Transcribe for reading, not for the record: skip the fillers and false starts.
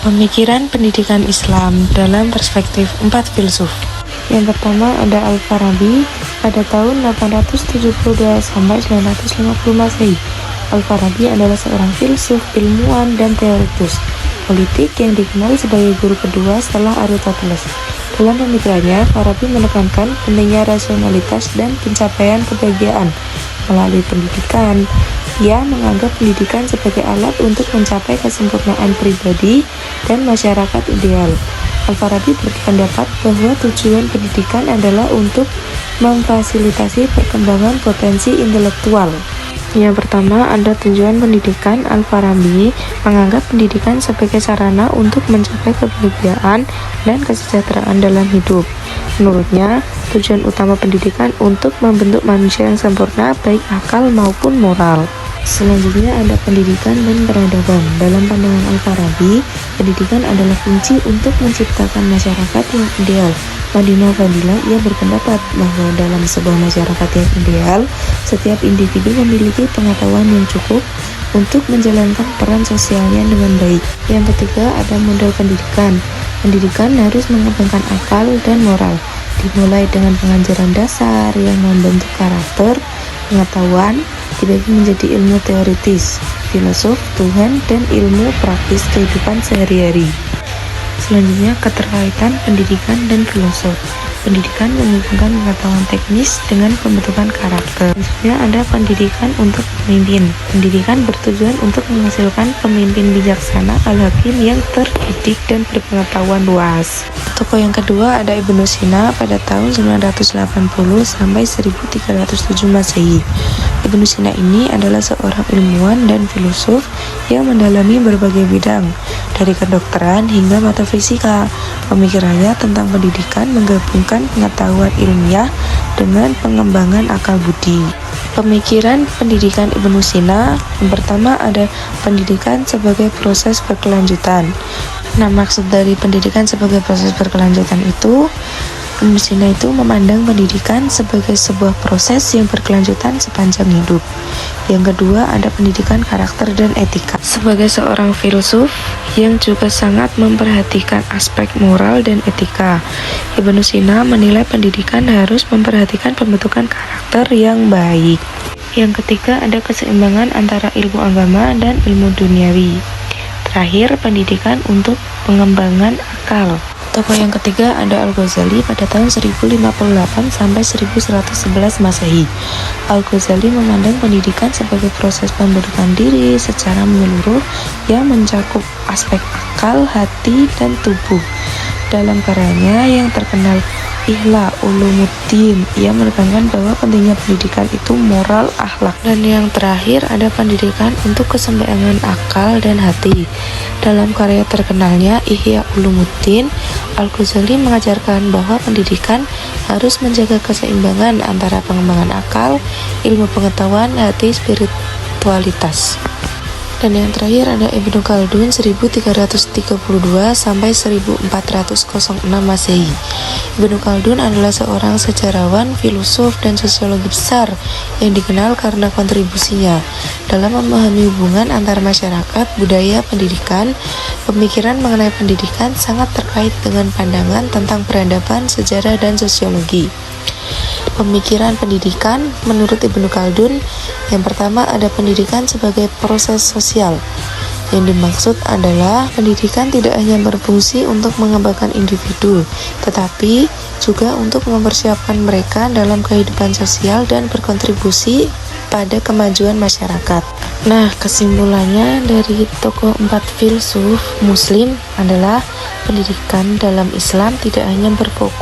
Pemikiran pendidikan Islam dalam perspektif 4 filsuf. Yang pertama ada Al-Farabi pada tahun 872 sampai 950 Masehi. Al-Farabi adalah seorang filsuf, ilmuwan, dan teorikus politik yang dikenal sebagai guru kedua setelah Aristoteles. Dalam pemikirannya, Farabi menekankan pentingnya rasionalitas dan pencapaian kebahagiaan melalui pendidikan. Ia menganggap pendidikan sebagai alat untuk mencapai kesempurnaan pribadi dan masyarakat ideal. Al-Farabi berpendapat bahwa tujuan pendidikan adalah untuk memfasilitasi perkembangan potensi intelektual. Yang pertama ada tujuan pendidikan. Al-Farabi menganggap pendidikan sebagai sarana untuk mencapai kebahagiaan dan kesejahteraan dalam hidup. Menurutnya, tujuan utama pendidikan untuk membentuk manusia yang sempurna baik akal maupun moral. Selanjutnya ada pendidikan dan peradaban. Dalam pandangan Al-Farabi, pendidikan adalah kunci untuk menciptakan masyarakat yang ideal. Madinah Fadilah, ia berpendapat bahwa dalam sebuah masyarakat yang ideal, setiap individu memiliki pengetahuan yang cukup untuk menjalankan peran sosialnya dengan baik. Yang ketiga ada modal pendidikan. Pendidikan harus mengembangkan akal dan moral, dimulai dengan pengajaran dasar yang membentuk karakter, pengetahuan, dibagi menjadi ilmu teoritis, filosof, Tuhan, dan ilmu praktis kehidupan sehari-hari. Selanjutnya, keterkaitan pendidikan dan filosof. Pendidikan menghubungkan pengetahuan teknis dengan pembentukan karakter. Selanjutnya ada pendidikan untuk pemimpin. Pendidikan bertujuan untuk menghasilkan pemimpin bijaksana, al-hakim yang terdidik dan berpengetahuan luas. Tokoh yang kedua ada Ibnu Sina pada tahun 980 sampai 1307 Masehi. Ibnu Sina ini adalah seorang ilmuwan dan filosof yang mendalami berbagai bidang, dari kedokteran hingga metafisika. Pemikirannya tentang pendidikan menggabungkan pengetahuan ilmiah dengan pengembangan akal budi. Pemikiran pendidikan Ibnu Sina, yang pertama ada pendidikan sebagai proses berkelanjutan. Nah, maksud dari pendidikan sebagai proses berkelanjutan itu, Ibnu Sina itu memandang pendidikan sebagai sebuah proses yang berkelanjutan sepanjang hidup. Yang kedua ada pendidikan karakter dan etika. Sebagai seorang filsuf yang juga sangat memperhatikan aspek moral dan etika, Ibnu Sina menilai pendidikan harus memperhatikan pembentukan karakter yang baik. Yang ketiga ada keseimbangan antara ilmu agama dan ilmu duniawi. Terakhir, pendidikan untuk pengembangan akal. Tokoh yang ketiga ada Al-Ghazali pada tahun 1058 sampai 1111 Masehi. Al-Ghazali memandang pendidikan sebagai proses pembentukan diri secara menyeluruh yang mencakup aspek akal, hati, dan tubuh. Dalam karyanya yang terkenal Ihya Ulumuddin, ia menekankan bahwa pentingnya pendidikan itu moral, akhlak. Dan yang terakhir ada pendidikan untuk keseimbangan akal dan hati. Dalam karya terkenalnya Ihya Ulumuddin, Al-Ghazali mengajarkan bahwa pendidikan harus menjaga keseimbangan antara pengembangan akal, ilmu pengetahuan, hati, spiritualitas. Dan yang terakhir ada Ibnu Khaldun 1332 sampai 1406 Masehi. Ibnu Khaldun adalah seorang sejarawan, filosof, dan sosiologi besar yang dikenal karena kontribusinya dalam memahami hubungan antara masyarakat, budaya, pendidikan. Pemikiran mengenai pendidikan sangat terkait dengan pandangan tentang peradaban, sejarah, dan sosiologi. Pemikiran pendidikan menurut Ibnu Khaldun, yang pertama ada pendidikan sebagai proses sosial. Yang dimaksud adalah pendidikan tidak hanya berfungsi untuk mengembangkan individu, tetapi juga untuk mempersiapkan mereka dalam kehidupan sosial dan berkontribusi pada kemajuan masyarakat. Nah, kesimpulannya dari tokoh 4 filsuf Muslim adalah pendidikan dalam Islam tidak hanya berfokus